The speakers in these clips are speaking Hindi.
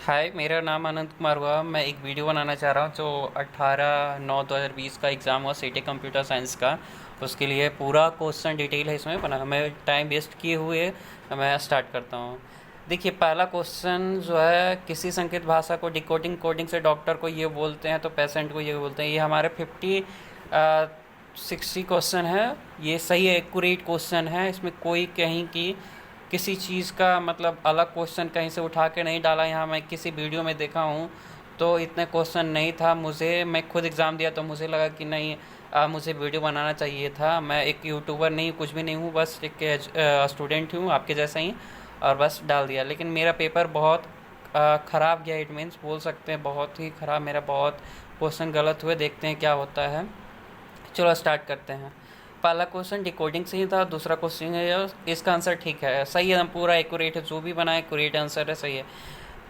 हाय, मेरा नाम आनंद कुमार हुआ। मैं एक वीडियो बनाना चाह रहा हूँ जो 18/9/2020 का एग्ज़ाम हुआ सीटी कंप्यूटर साइंस का। उसके लिए पूरा क्वेश्चन डिटेल है इसमें बना। मैं टाइम वेस्ट किए हुए मैं स्टार्ट करता हूँ। देखिए, पहला क्वेश्चन जो है, किसी संकेत भाषा को डिकोडिंग कोडिंग से डॉक्टर को ये बोलते हैं तो पेशेंट को ये बोलते हैं। ये हमारे 60 क्वेश्चन है। ये सही है, एक्यूरेट क्वेश्चन है। इसमें कोई कहीं की किसी चीज़ का मतलब अलग क्वेश्चन कहीं से उठा के नहीं डाला। यहाँ मैं किसी वीडियो में देखा हूँ तो इतने क्वेश्चन नहीं था। मैं खुद एग्ज़ाम दिया तो मुझे लगा कि नहीं, मुझे वीडियो बनाना चाहिए था। मैं एक यूट्यूबर नहीं, कुछ भी नहीं हूँ, बस एक स्टूडेंट हूँ आपके जैसा ही, और बस डाल दिया। लेकिन मेरा पेपर बहुत ख़राब गया। इट मीन्स बोल सकते हैं बहुत ही ख़राब। मेरा बहुत क्वेश्चन गलत हुए। देखते हैं क्या होता है। चलो स्टार्ट करते हैं। पहला क्वेश्चन डिकोडिंग से ही था। दूसरा क्वेश्चन है यार, इसका आंसर ठीक है, सही है, पूरा एक्यूरेट है। जो भी बना है एक्यूरेट आंसर है, सही है।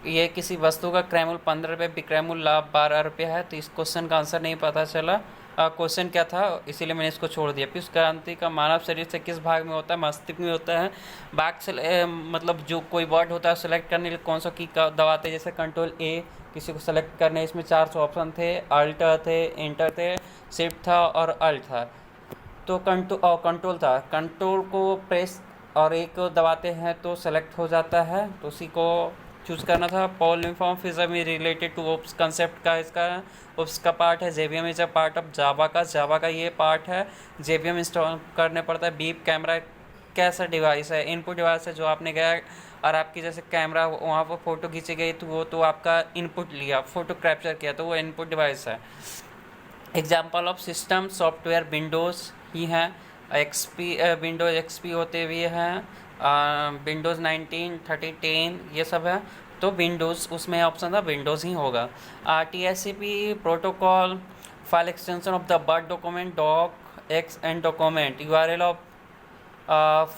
ये किसी वस्तु का क्रयमूल्य 15 रुपये, विक्रयमूल्य लाभ 12 रुपये है। तो इस क्वेश्चन का आंसर नहीं पता चला। क्वेश्चन क्या था, इसीलिए मैंने इसको छोड़ दिया। पीयूष क्रांति का मानव शरीर से किस भाग में होता है? मस्तिष्क में होता है। बैक से मतलब जो कोई वर्ड होता है सेलेक्ट करने के लिए कौन सा की दबाते हैं? जैसे कंट्रोल ए किसी को सेलेक्ट करने, इसमें 4 ऑप्शन थे। अल्ट थे, इंटर थे, शिफ्ट था और अल्ट था। तो कंट्रोल था। कंट्रोल को प्रेस और एक दबाते हैं तो सेलेक्ट हो जाता है, तो उसी को चूज़ करना था। पॉलीमॉर्फिज्म फिजिज्म रिलेटेड टू ओप्स कंसेप्ट का, इसका ओप्स का पार्ट है। JVM is a part of Java का ये पार्ट है। जेवीएम इंस्टॉल करने पड़ता है। बीप कैमरा कैसा डिवाइस है? इनपुट डिवाइस है। जो आपने गया और आपकी जैसे कैमरा वहाँ पर फ़ोटो खींची गई तो वो तो आपका इनपुट लिया, फ़ोटो कैप्चर किया, तो वो इनपुट डिवाइस है। Example of system software Windows ही हैं। एक्सपी विंडोज़ एक्सपी होते हुए हैं। विंडोज़ 19 30 10 ये सब है। तो विंडोज़ उसमें ऑप्शन था, विंडोज़ ही होगा। TCP protocol file extension of the word document, doc x and document. URL of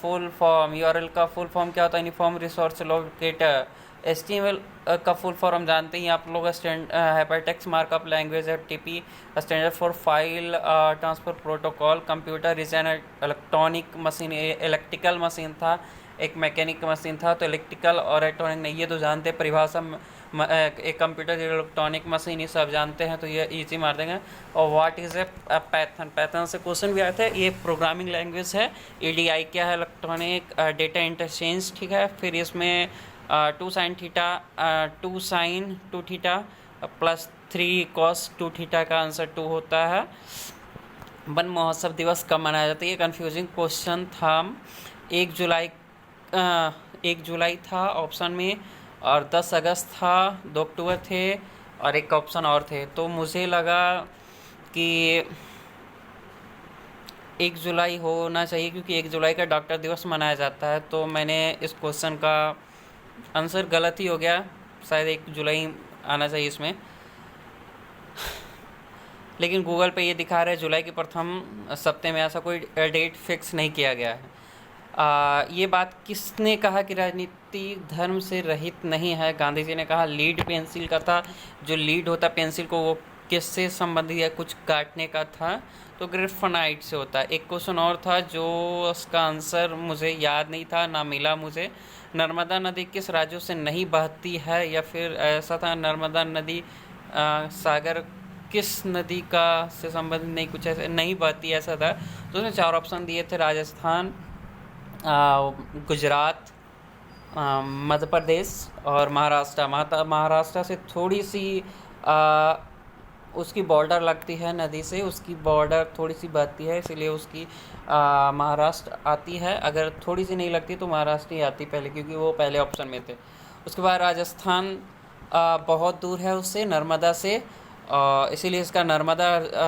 full form, URL का फुल फॉर्म क्या होता है? Uniform resource locator. HTML का फुल फॉर्म जानते हैं आप लोग, हाइपरटेक्स्ट मार्कअप लैंग्वेज है। TP standard for file transfer protocol. Computer is an electronic machine. Electrical machine था, एक मैकेनिक मशीन था। तो इलेक्ट्रिकल और इलेक्ट्रॉनिक नहीं, ये तो जानते हैं परिभाषा। एक कंप्यूटर इलेक्ट्रॉनिक मशीन, ये सब जानते हैं, तो ये इजी मार देंगे। और what is a Python? Python से क्वेश्चन भी आए थे। ये प्रोग्रामिंग लैंग्वेज है। EDI क्या है? इलेक्ट्रॉनिक डेटा इंटरचेंज, ठीक है। फिर इसमें 2 sin 2 theta plus 3 cos 2 theta का आंसर 2 होता है। वन महोत्सव दिवस कब मनाया जाता है? ये कन्फ्यूजिंग क्वेश्चन था। 1 जुलाई 1 जुलाई था ऑप्शन में, और 10 अगस्त था, 2 अक्टूबर थे, और एक ऑप्शन और थे। तो मुझे लगा कि 1 जुलाई होना चाहिए, क्योंकि 1 जुलाई का डॉक्टर दिवस मनाया जाता है। तो मैंने इस क्वेश्चन का आंसर गलत ही हो गया। शायद 1 जुलाई आना चाहिए इसमें, लेकिन गूगल पे ये दिखा रहा है जुलाई के प्रथम सप्ताह में। ऐसा कोई डेट फिक्स नहीं किया गया है। ये बात किसने कहा कि राजनीति धर्म से रहित नहीं है? गांधी जी ने कहा। लीड पेंसिल का था। जो लीड होता पेंसिल को, वो किससे संबंधित है? कुछ काटने का था, तो ग्रेफाइट से होता है। एक क्वेश्चन और था जो उसका आंसर मुझे याद नहीं था, ना मिला मुझे। नर्मदा नदी किस राज्यों से नहीं बहती है? या फिर ऐसा था नर्मदा नदी सागर किस नदी का से संबंधित नहीं, कुछ ऐसे नहीं बहती, ऐसा था। तो उसमें 4 ऑप्शन दिए थे। राजस्थान, गुजरात, मध्य प्रदेश और महाराष्ट्र। महाराष्ट्र से थोड़ी सी उसकी बॉर्डर लगती है नदी से, उसकी बॉर्डर थोड़ी सी बहती है, इसीलिए उसकी महाराष्ट्र आती है। अगर थोड़ी सी नहीं लगती तो महाराष्ट्र ही आती पहले, क्योंकि वो पहले ऑप्शन में थे। उसके बाद राजस्थान बहुत दूर है उससे, नर्मदा से, इसीलिए इसका नर्मदा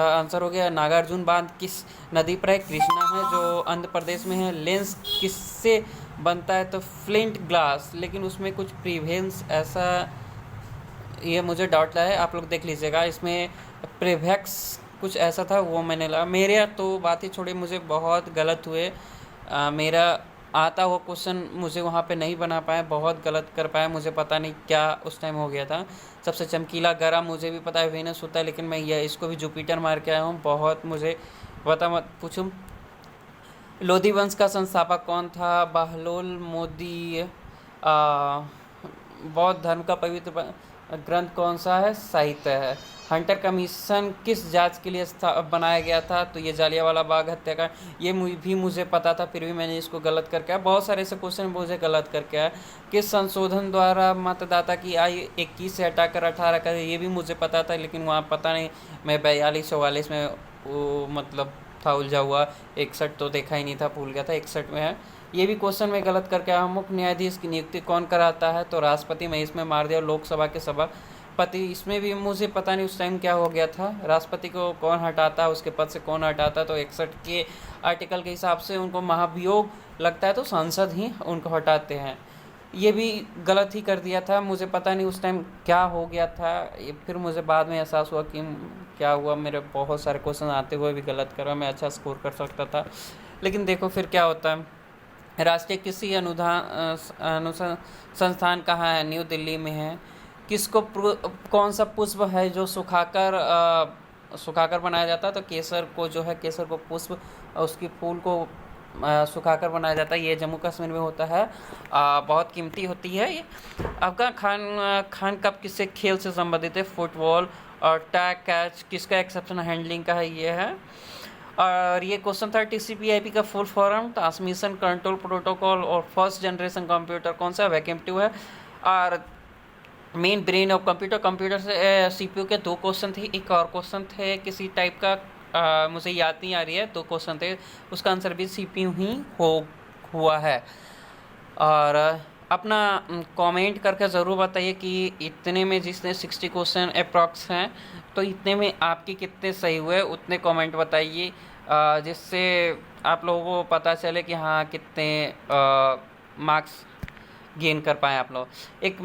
आंसर हो गया। नागार्जुन बांध किस नदी पर है? कृष्णा है, जो आंध्र प्रदेश में है। लेंस किससे बनता है? तो फ्लिंट ग्लास, लेकिन उसमें कुछ प्रीवेंस ऐसा, ये मुझे डाउट लगा है, आप लोग देख लीजिएगा। इसमें प्रीवेक्स कुछ ऐसा था, वो मैंने लगा। मेरे तो बात ही छोड़े, मुझे बहुत गलत हुए। मेरा आता हुआ क्वेश्चन मुझे वहाँ पे नहीं बना पाया, बहुत गलत कर पाया। मुझे पता नहीं क्या उस टाइम हो गया था। सबसे चमकीला ग्रह मुझे भी पता है वेनस होता है, लेकिन मैं यह इसको भी जुपिटर मार के आया हूँ। बहुत मुझे पता मत पूछूँ। लोधी वंश का संस्थापक कौन था? बहलोल मोदी, बौद्ध धर्म का पवित्र ग्रंथ कौन सा है? साहित्य है। हंटर कमीशन किस जांच के लिए बनाया गया था? तो ये जालियांवाला बाग हत्याकांड। ये भी मुझे पता था, फिर भी मैंने इसको गलत करके आया। बहुत सारे ऐसे क्वेश्चन मुझे गलत करके आया। किस संशोधन द्वारा मतदाता की आयु 21 से हटाकर 18 कर? ये भी मुझे पता था, लेकिन वहाँ पता नहीं, मैं 42-44 में वो मतलब था उलझा हुआ। 61 तो देखा ही नहीं था, भूल गया था 61 में है। ये भी क्वेश्चन में गलत करके आया। मुख्य न्यायाधीश की नियुक्ति कौन कराता है? तो राष्ट्रपति। मैं इसमें मार दिया लोकसभा के सभापति। इसमें भी मुझे पता नहीं उस टाइम क्या हो गया था। राष्ट्रपति को कौन हटाता है, उसके पद से कौन हटाता है? तो 61 के आर्टिकल के हिसाब से उनको महाभियोग लगता है तो सांसद ही उनको हटाते हैं। ये भी गलत ही कर दिया था, मुझे पता नहीं उस टाइम क्या हो गया था। ये फिर मुझे बाद में एहसास हुआ कि क्या हुआ, मेरे बहुत सारे क्वेश्चन आते हुए भी गलत करा। मैं अच्छा स्कोर कर सकता था, लेकिन देखो फिर क्या होता है। राष्ट्रीय कृषि अनुदान संस्थान कहाँ है? न्यू दिल्ली में है। किसको कौन सा पुष्प है जो सुखाकर बनाया जाता है? तो केसर को, जो है केसर को पुष्प, उसकी फूल को सुखाकर बनाया जाता है। ये जम्मू कश्मीर में होता है। बहुत कीमती होती है ये। अफगान खान कप किससे खेल से संबंधित है? फुटबॉल। और टैग कैच किसका एक्सेप्शन हैंडलिंग का है? ये है। और ये क्वेश्चन था TCP/IP का full form transmission control protocol. और फर्स्ट जनरेशन कंप्यूटर कौन सा? वैक्यूम 2 है। और मेन ब्रेन ऑफ कंप्यूटर से CPU के 2 क्वेश्चन थे। एक और क्वेश्चन थे किसी टाइप का, मुझे याद नहीं आ रही है। 2 क्वेश्चन थे, उसका आंसर भी CPU ही हुआ है। और अपना कमेंट करके ज़रूर बताइए कि इतने में जिसने 60 क्वेश्चन अप्रॉक्स हैं, तो इतने में आपके कितने सही हुए, उतने कमेंट बताइए, जिससे आप लोगों को पता चले कि हाँ कितने मार्क्स गेन कर पाए आप लोग। एक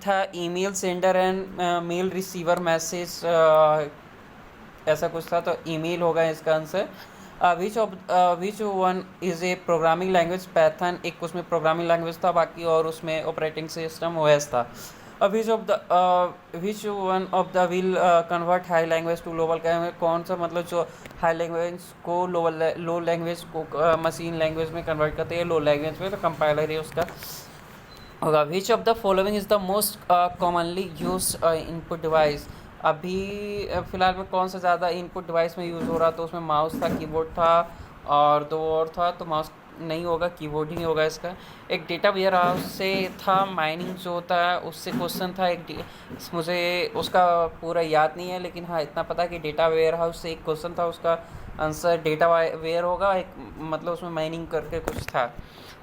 था email sender and mail receiver message, ऐसा कुछ था, तो ईमेल होगा इसका answer. Which one is a programming language? Python एक उसमें प्रोग्रामिंग लैंग्वेज था, बाकी और उसमें ऑपरेटिंग सिस्टम OS था। Which one of the will convert high language to lower language? कौन सा मतलब जो हाई लैंग्वेज को लो लैंग्वेज को मशीन लैंग्वेज में कन्वर्ट करते हैं, लो लैंग्वेज में, तो कंपाइलर ही उसका होगा। Which of the following is the most commonly use input device? अभी फ़िलहाल में कौन सा ज़्यादा इनपुट डिवाइस में यूज़ हो रहा? तो उसमें माउस था, कीबोर्ड था, और 2 और था, तो माउस नहीं होगा, कीबोर्ड ही होगा इसका। एक डेटा वेयर हाउस से था, माइनिंग जो होता है उससे क्वेश्चन था। मुझे उसका पूरा याद नहीं है, लेकिन हाँ इतना पता है कि डेटा वेयर हाउस से एक क्वेश्चन था, उसका आंसर डेटा वेयर होगा। एक मतलब उसमें माइनिंग करके कुछ था।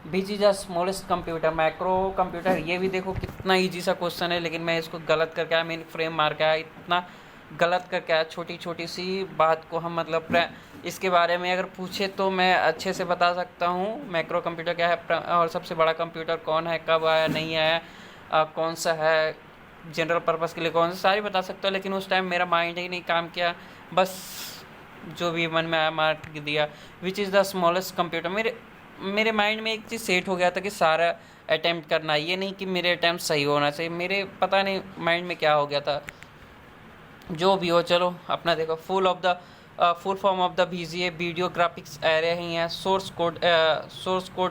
Which is the smallest computer? Macro computer. ये भी देखो कितना इजी सा क्वेश्चन है, लेकिन मैं इसको गलत करके आया, मेन फ्रेम मार के आया, इतना गलत करके आया। छोटी छोटी सी बात को हम मतलब इसके बारे में अगर पूछे तो मैं अच्छे से बता सकता हूँ मैक्रो कंप्यूटर क्या है, और सबसे बड़ा कंप्यूटर कौन है, कब आया, नहीं आया, कौन सा है, जनरल पर्पस के लिए कौन सा, सारी बता सकता हूँ। लेकिन उस टाइम मेरा माइंड ही नहीं काम किया, बस जो भी मन में आया मार दिया। Which is the smallest computer? मेरे माइंड में एक चीज़ सेट हो गया था कि सारा अटैम्प्ट करना, ये नहीं कि मेरे अटैम्प्ट सही होना चाहिए। मेरे पता नहीं माइंड में क्या हो गया था, जो भी हो। चलो अपना देखो। Full form of the VGA video graphics array ही है। सोर्स कोड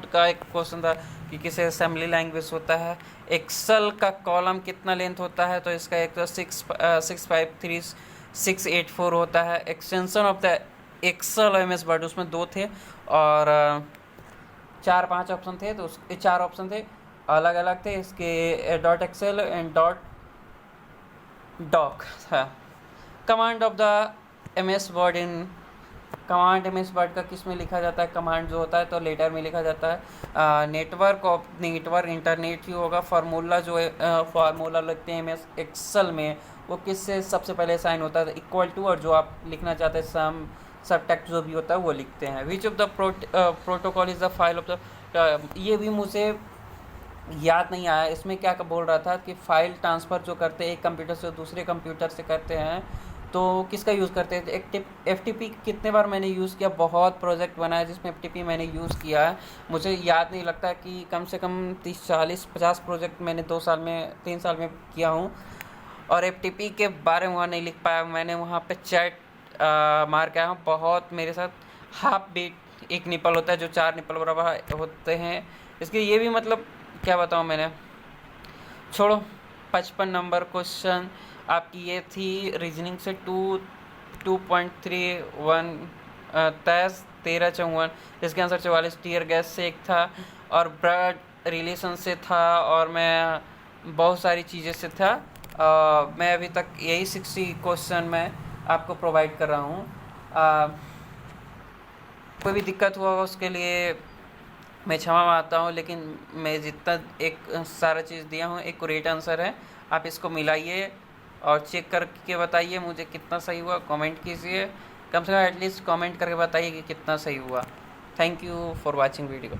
का एक क्वेश्चन था कि किसे असेंबली लैंग्वेज होता है। एक्सेल का कॉलम कितना लेंथ होता है? तो इसका एक तो 653,684 होता है। Extension of the Excel MS word, उसमें 2 थे और 4-5 ऑप्शन थे, तो उसके 4 ऑप्शन थे, अलग अलग थे इसके। .XL एंड .doc था। Command of the MS word in command MS word का किस में लिखा जाता है? कमांड जो होता है तो लेटर में लिखा जाता है। नेटवर्क इंटरनेट ही होगा। फार्मूला जो है फार्मूला लिखते हैं MS एक्सेल में, वो किससे सबसे पहले साइन होता है? इक्वल टू, और जो आप लिखना चाहते हैं सब टेक्स्ट जो भी होता है वो लिखते हैं। Which of the protocol is the file of the, ये भी मुझे याद नहीं आया। इसमें क्या बोल रहा था कि फाइल ट्रांसफ़र जो करते हैं एक कंप्यूटर से दूसरे कंप्यूटर से करते हैं, तो किसका यूज़ करते हैं? FTP कितने बार मैंने यूज़ किया, बहुत प्रोजेक्ट बनाया जिसमें FTP मैंने यूज़ किया है। मुझे याद नहीं लगता कि कम से कम 30, 40, 50 प्रोजेक्ट मैंने 3 साल में किया हूँ। और FTP के बारे में वहाँ नहीं लिख पाया, मैंने वहाँ पे चैट मार के आया हूँ। बहुत मेरे साथ हाफ बीट एक निपल होता है जो 4 निपल बराबर होते हैं। इसके ये भी मतलब क्या बताऊँ मैंने, छोड़ो। 55 नंबर क्वेश्चन आपकी ये थी रीजनिंग से 2.31 तेज 1354, इसके आंसर 44 टीयर गैस से एक था और ब्लड रिलेशन से था और मैं बहुत सारी चीज़ें से था। मैं अभी तक यही 60 क्वेश्चन मैं आपको प्रोवाइड कर रहा हूँ। कोई भी दिक्कत हुआ उसके लिए मैं क्षमा मांगता हूँ, लेकिन मैं जितना एक सारा चीज़ दिया हूँ एक करेक्ट आंसर है। आप इसको मिलाइए और चेक करके बताइए मुझे कितना सही हुआ। कमेंट कीजिए, कम से कम एटलीस्ट कमेंट करके बताइए कि कितना सही हुआ। Thank you for watching video.